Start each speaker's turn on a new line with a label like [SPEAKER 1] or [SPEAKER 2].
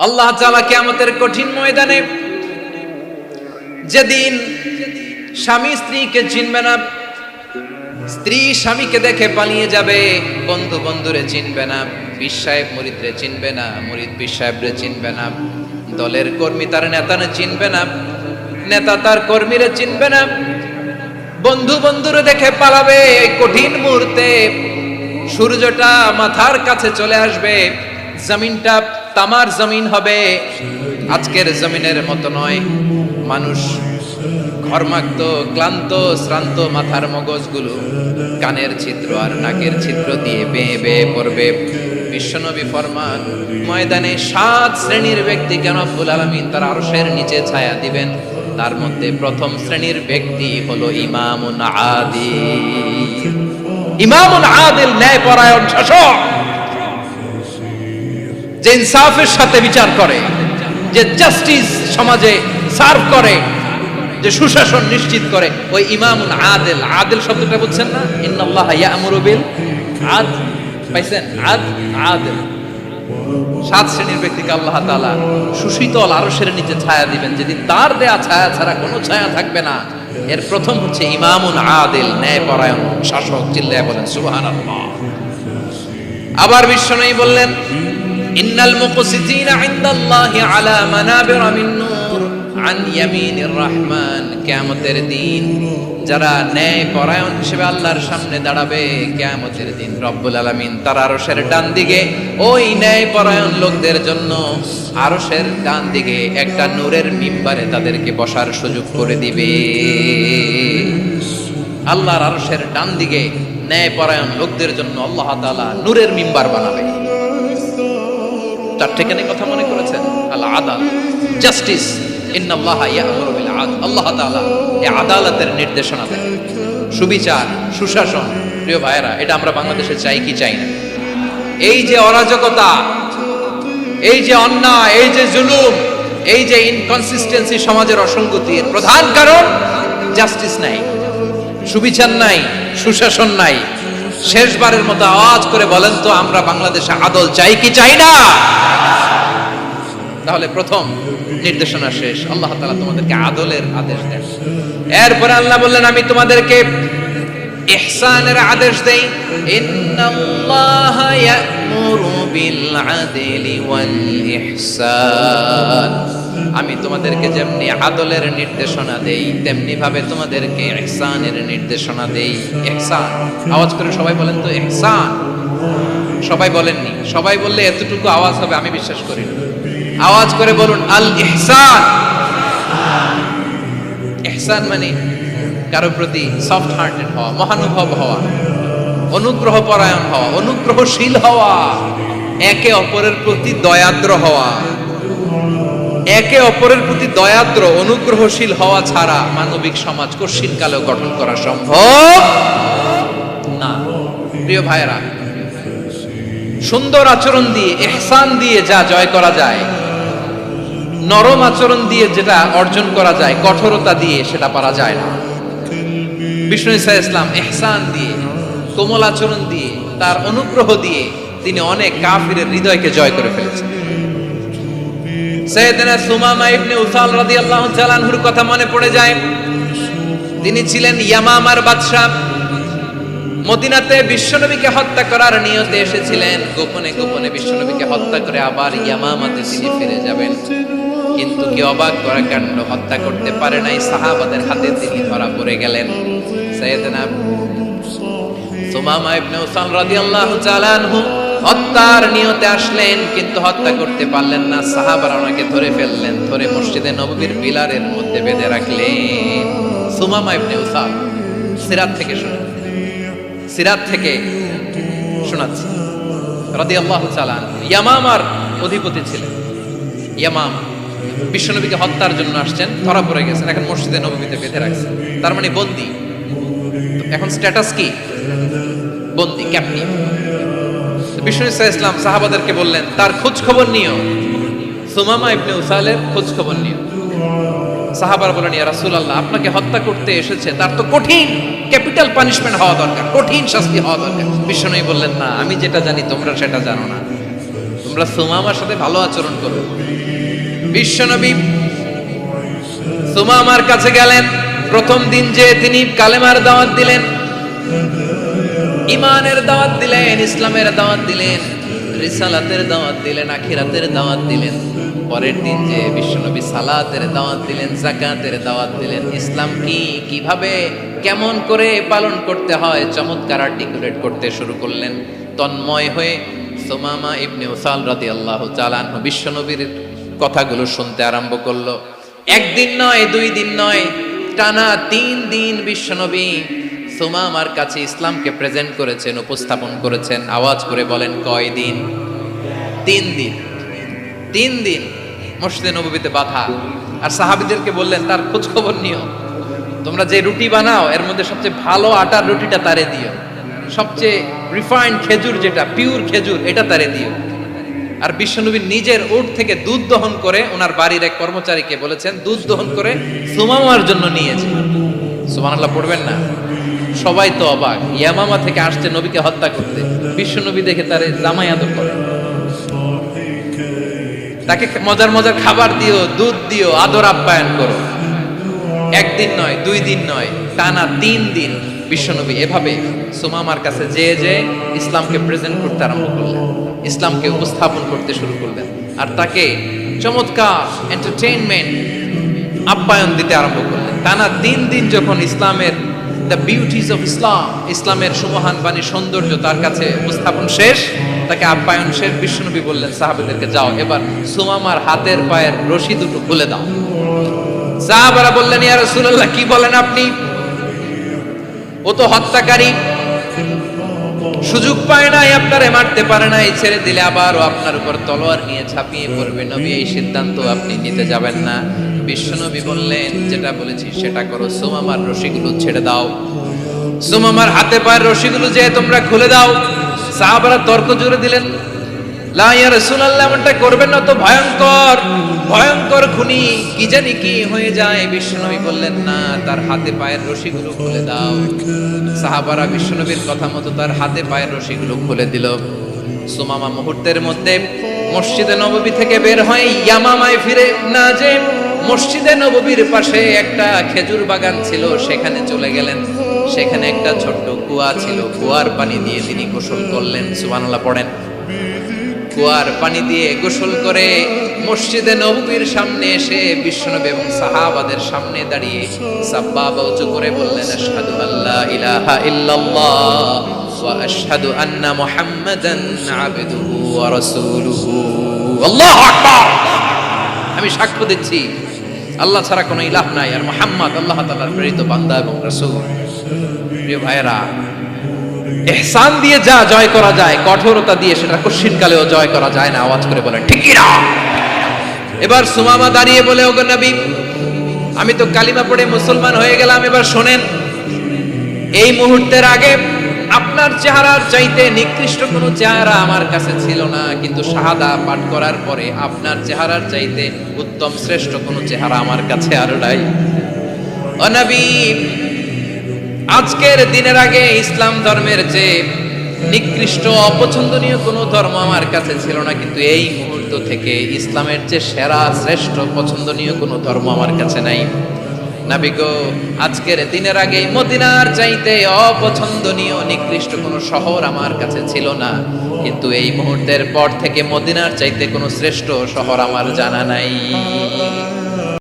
[SPEAKER 1] আল্লাহ তাআলা কিয়ামতের কঠিন ময়দানে যেদিন স্বামী স্ত্রীকে চিনবে না, স্ত্রী স্বামীকে দেখে পালিয়ে যাবে, বন্ধু বন্ধুরে চিনবে না, পীর সাহেব মুরিদরে চিনবে না, মুরিদ পীর সাহেবরে চিনবে না, দলের কর্মী তার নেতারে চিনবে না, নেতা তার কর্মীরে চিনবে না, বন্ধু বন্ধুরে দেখে পালাবে। এই কঠিন মুহূর্তে সূর্যটা মাথার কাছে চলে আসবে, জমিনটা তামার জমিন হবে, আজকের জমিনের মতো নয়। মানুষ ঘর্মাক্ত, ক্লান্ত, শ্রান্ত মাথার মগজগুলো কানের ছিদ্র আর নাকের ছিদ্র দিয়ে বেয়ে বেয়ে পড়বে। বিশ্বনবী ফরমান, ময়দানে 7 শ্রেণীর ব্যক্তিকে রব্বুল আলামিন তার আরশের নিচে ছায়া দিবেন। তার মধ্যে প্রথম শ্রেণীর ব্যক্তি হলো ইমামুন আদিল। ইমামুন আদিল, ন্যায়পরায়ণ শাসক, যে ইনসাফের সাথে বিচার করে, যে জাস্টিস সমাজে সার্ভ করে, যে সুশাসন নিশ্চিত করে, ওই ইমামুন আদিল। আদিল শব্দটা বুঝছেন না? ইন্নাল্লাহা ইয়া'মুরু বিল আদল, পাইছেন? আদিল। 7 শ্রেণীর ব্যক্তিকে আল্লাহ তাআলা সুশীতল আরশের নিচে ছায়া দিবেন, যেদিন তার দেয়া ছায়া ছাড়া কোনো ছায়া থাকবে না। এর প্রথম হচ্ছে ইমামুন আদিল, ন্যায়পরায়ণ শাসক। চিল্লায়া বলেন সুবহানাল্লাহ। আবার বিশ্বনবী বললেন, ইন্নাল মুকসিতিনা ইনদাল্লাহি আলা মানাবিরা মিন নূর আন ইয়ামিনির রহমান। কিয়ামতের দিন যারা ন্যায়পরায়ণ হিসেবে আল্লাহর সামনে দাঁড়াবে, কিয়ামতের দিন রব্বুল আলামিন তার আরশের ডান দিকে ওই ন্যায়পরায়ণ লোকদের জন্য আরশের ডান দিকে একটা নূরের মিম্বারে তাদেরকে বসার সুযোগ করে দিবে। আল্লাহর আরশের ডান দিকে ন্যায়পরায়ণ লোকদের জন্য আল্লাহ তাআলা নূরের মিম্বার বানাবে। তার ঠিকানে কথা মনে করেছেন? আল আদাল, জাস্টিস। ইন্নাল্লাহা ইয়া'মুরু বিল আদল। আল্লাহ তাআলা এই আদালতের নির্দেশনা দেন, সুবিচার, সুশাসন। প্রিয় ভাইয়েরা, এটা আমরা বাংলাদেশে চাই কি চাই না? এই যে অরাজকতা, এই যে অন্যায়, এই যে জুলুম, এই যে ইনকনসিস্টেন্সি সমাজের অসঙ্গতির প্রধান কারণ জাস্টিস নাই, সুবিচার নাই, সুশাসন নাই। শেষবারের মতো আওয়াজ করে বলেন তো, আমরা বাংলাদেশে আদল চাই কি চাই না? তাহলে প্রথম নির্দেশনা শেষ, আল্লাহ তাআলা তোমাদেরকে আদলের আদেশ দেন। এরপরে আল্লাহ বললেন, আমি তোমাদেরকে ইহসানের আদেশ দেই। ইন্নাল্লাহা ইয়া'মুরু বিল আদলি ওয়াল ইহসান। আমি তোমাদেরকে যেমনি আদলের নির্দেশনা দেই, তেমনি ভাবে তোমাদেরকে ইহসানের নির্দেশনা দেই। ইহসান, আওয়াজ করে সবাই বলেন তো ইহসান। সবাই বলেননি, সবাই বললে এতটুকু আওয়াজ হবে আমি বিশ্বাস করি না। আওয়াজ করে বলুন আল ইহসান। ইহসান মানে কারো প্রতি সফট হার্টেড হওয়া, মহানুভব হওয়া, অনুগ্রহ পরায়ণ হওয়া, অনুগ্রহশীল হওয়া, একে অপরের প্রতি দয়াদ্র হওয়া। একে অপরের প্রতি দয়াদ্র, অনুগ্রহশীল হওয়া ছাড়া মানবিক সমাজ কঠিন কালেও গঠন করা সম্ভব না। প্রিয় ভাইয়েরা, সুন্দর আচরণ দিয়ে, ইহসান দিয়ে যা জয় করা যায়, নরম আচরণ দিয়ে যেটা অর্জন করা যায়, কঠোরতা দিয়ে সেটা পারা যায় না। বিষ্ণু ঈসা ইসলাম ইহসান দিয়ে, কোমল আচরণ দিয়ে, তার অনুগ্রহ দিয়ে তিনি অনেক কাফিরের হৃদয়কে জয় করে ফেলেছেন। সাইয়েদনা সুমামা ইবনে উসাল রাদিয়াল্লাহু তাআলা আনহুর কথা মনে পড়ে যায়। তিনি ছিলেন ইয়ামামার বাদশা। মদিনাতে বিশ্বনবীকে হত্যা করার নিয়তে এসেছিলেন। গোপনে গোপনে বিশ্বনবীকে হত্যা করে আবার ইয়ামামাতে তিনি ফিরে যাবেন। কিন্তু কি অবাক করা কাণ্ড, হত্যা করতে পারে নাই, সাহাবাদের হাতে তিনি ধরা পড়ে গেলেন। সাইয়েদনা সুমামা ইবনে উসাল রাদিয়াল্লাহু তাআলা আনহু হত্যার নিয়তে আসলেন, কিন্তু হত্যা করতে পারলেন না। সাহাবারা ওনাকে ধরে ফেললেন, ধরে মসজিদে নববীর পিলারের মধ্যে বেঁধে রাখলেন। সুমামা ইবনে উসাল, সিরাত থেকে শুনুন, সিরাত থেকে শোনাচ্ছি। রাদিয়াল্লাহু তাআলা ইয়ামামার অধিপতি ছিলেন। ইয়ামামা বিশ্বনবীকে হত্যার জন্য আসছেন, ধরা পড়ে গেছেন, এখন মসজিদে নববীতে বেঁধে রাখছেন। তার মানে বন্দী। এখন স্ট্যাটাস কি? বন্দী, ক্যাপ্টিভ। বিষ্ণু ঈসা ইসলাম সাহাবাদেরকে বললেন, তার খোঁজ খবর নিও, সুমামা ইবনে উসালের খোঁজ খবর নিও। সাহাবারা বলেন, ইয়া রাসূলুল্লাহ, আপনাকে হত্যা করতে এসেছে, তার তো কঠিন ক্যাপিটাল পানিশমেন্ট হওয়া দরকার, কঠিন শাস্তি হওয়া দরকার। বিষ্ণু বললেন, না, আমি যেটা জানি তোমরা সেটা জানো না। তোমরা সুমামার সাথে ভালো আচরণ করো। বিশ্বনবী সুমামার কাছে গেলেন। প্রথম দিন যে তিনি কালেমার দাওয়াত দিলেন, ইমানের দাওয়াত দিলেন, ইসলামের দাওয়াত দিলেন, রিসালাতের দাওয়াত দিলেন, আখিরাতের দাওয়াত দিলেন। পরের দিন যে বিশ্বনবী সালাতের দাওয়াত দিলেন, যাকাতের দাওয়াত দিলেন, ইসলাম কি, কিভাবে, কেমন করে পালন করতে হয় চমৎকার আর্টিকুলেট করতে শুরু করলেন। তন্ময় হয়ে সুমামা ইবনে উসাল রাদিয়াল্লাহু তাআলা আনহু বিশ্বনবীর কথাগুলো শুনতে আরম্ভ করলো। একদিন নয়, 2 দিন নয়, টানা 3 দিন বিশ্বনবী সুমামার কাছে ইসলামকে প্রেজেন্ট করেছেন, উপস্থাপন করেছেন। আওয়াজ করে বলেন, কয় দিন? 3 দিন। 3 দিন মসজিদে নববীতে বাধা। আর সাহাবীদেরকে বললেন, তার খোঁজ খবর নিও, তোমরা যে রুটি বানাও এর মধ্যে সবচেয়ে ভালো আটার রুটিটা তারে দিও, সবচেয়ে রিফাইন্ড খেজুর, যেটা পিওর খেজুর, এটা তারে দিও। আর বিশ্বনবী নিজের উট থেকে দুধ দহন করে ওনার বাড়ির এক কর্মচারীকে বলেছেন দুধ দহন করে সুমামার জন্য নিয়েছে। সুবহানাল্লাহ পড়বেন না? সবাই তো অবাক, ইয়ামামা থেকে আসছে নবীকে হত্যা করতে, বিশ্বনবী দেখে তারে জামাই আদর করে, তাকে মজার মজার খাবার দিও, দুধ দিও, আদর আপ্যায়ন করো। একদিন নয়, 2 দিন নয়, টানা 3 দিন বিশ্বনবী এভাবে সুমামার কাছে যে ইসলামকে প্রেজেন্ট করতে আরম্ভ করলেন, ইসলামকে উপস্থাপন করতে শুরু করলেন। আর তাকে চমৎকার এন্টারটেইনমেন্ট, আপ্যায়ন দিতে আরম্ভ করলেন। টানা 3 দিন যখন ইসলামের দ্য বিউটিজ অফ ইসলাম, ইসলামের সুমহান বাণী, সৌন্দর্য তার কাছে উপস্থাপন শেষ, তাকে আপ্যায়ন শেষ, বিশ্বনবী বললেন সাহাবাদেরকে, যাও এবার সুমামার হাতের পায়ের রশি দুটো খুলে দাও। সাহাবারা বললেন, ইয়া রাসূলুল্লাহ, কি বলেন আপনি? ও তো হত্যাকারী, সুযোগ পায় নাই, আপনারে মারতে পারে নাই, ছেড়ে দিলে আবার ও আপনার উপর তলোয়ার নিয়ে ঝাঁপিয়ে পড়বে। নবী, এই সিদ্ধান্ত আপনি নিতে যাবেন না। বিশ্বনবী বললেন, যেটা বলেছি সেটা করো, সুমামার রশিগুলো ছেড়ে দাও, সুমামার হাতে পায়ের রশিগুলো যে তোমরা খুলে দাও। সাহাবারা তর্ক জুড়ে দিলেন, লা ইয়া রাসূলুল্লাহ, এমনটা করবেন না, তো ভয়ঙ্কর ভয়ঙ্কর খুনি, কি জানি কি হয়ে যায়। বিশ্বনবী বললেন, না, তার হাতে পায়ের রশিগুলো খুলে দাও। সাহাবারা বিশ্বনবীর কথা মতো তার হাতে পায়ের রশিগুলো খুলে দিল। সুমামা মুহূর্তের মধ্যে মসজিদে নববী থেকে বের হয়ে ইয়ামামায় ফিরে না যে মসজিদে নববীর পাশে একটা খেজুর বাগান ছিল, সেখানে চলে গেলেন। সেখানে একটা ছোট্ট কুয়া ছিল, কুয়ার পানি দিয়ে তিনি গোসল করলেন। সুবহানাল্লাহ পড়েন। কুয়ার পানি দিয়ে গোসল করে মসজিদে নববীর সামনে এসে বিশ্বনবী এবং সাহাবাদের সামনে দাঁড়িয়ে সাব্বাবা উঁচু করে বললেন, আশহাদু আল্লা ইলাহা ইল্লাল্লাহ ওয়া আশহাদু আন্না মুহাম্মাদান আবদুহু ওয়া রাসূলুহু। আল্লাহু আকবার। আমি সাক্ষ্য দিচ্ছি আল্লাহ ছাড়া কোনো ইলাহ নাই, আর মুহাম্মদ আল্লাহ তাআলার প্রেরিত বান্দা এবং রাসূল। প্রিয় ভাইরা, ইহসান দিয়ে যা জয় করা যায়, কঠোরতা দিয়ে সেটা কঠিনকালেও জয় করা যায় না। আওয়াজ করে বলেন, ঠিক কি না? এবার সুমামা দাঁড়িয়ে বলে, ওগো নবী, আমি তো কালিমা পড়ে মুসলমান হয়ে গেলাম, এবার শোনেন, এই মুহূর্তের আগে আপনার চেহারার চাইতে নিকৃষ্ট কোনো চেহারা আমার কাছে ছিল না, কিন্তু শাহাদা পাঠ করার পরে আপনার চেহারার চাইতে উত্তম শ্রেষ্ঠ কোনো চেহারা আমার কাছে আর নাই। ও নবী, আজকের দিনের আগে ইসলাম ধর্মের যে নিকৃষ্ট অপছন্দনীয় কোনো ধর্ম আমার কাছে ছিল না, কিন্তু এই মুহূর্ত থেকে ইসলামের যে সেরা শ্রেষ্ঠ পছন্দনীয় কোনো ধর্ম আমার কাছে নাই। নবী গো, আজকের দিনের আগে মদিনার চাইতে অপছন্দনীয় নিকৃষ্ট কোনো শহর আমার কাছে ছিল না, কিন্তু এই মুহূর্তের পর থেকে মদিনার চাইতে কোনো শ্রেষ্ঠ শহর আমার জানা নাই।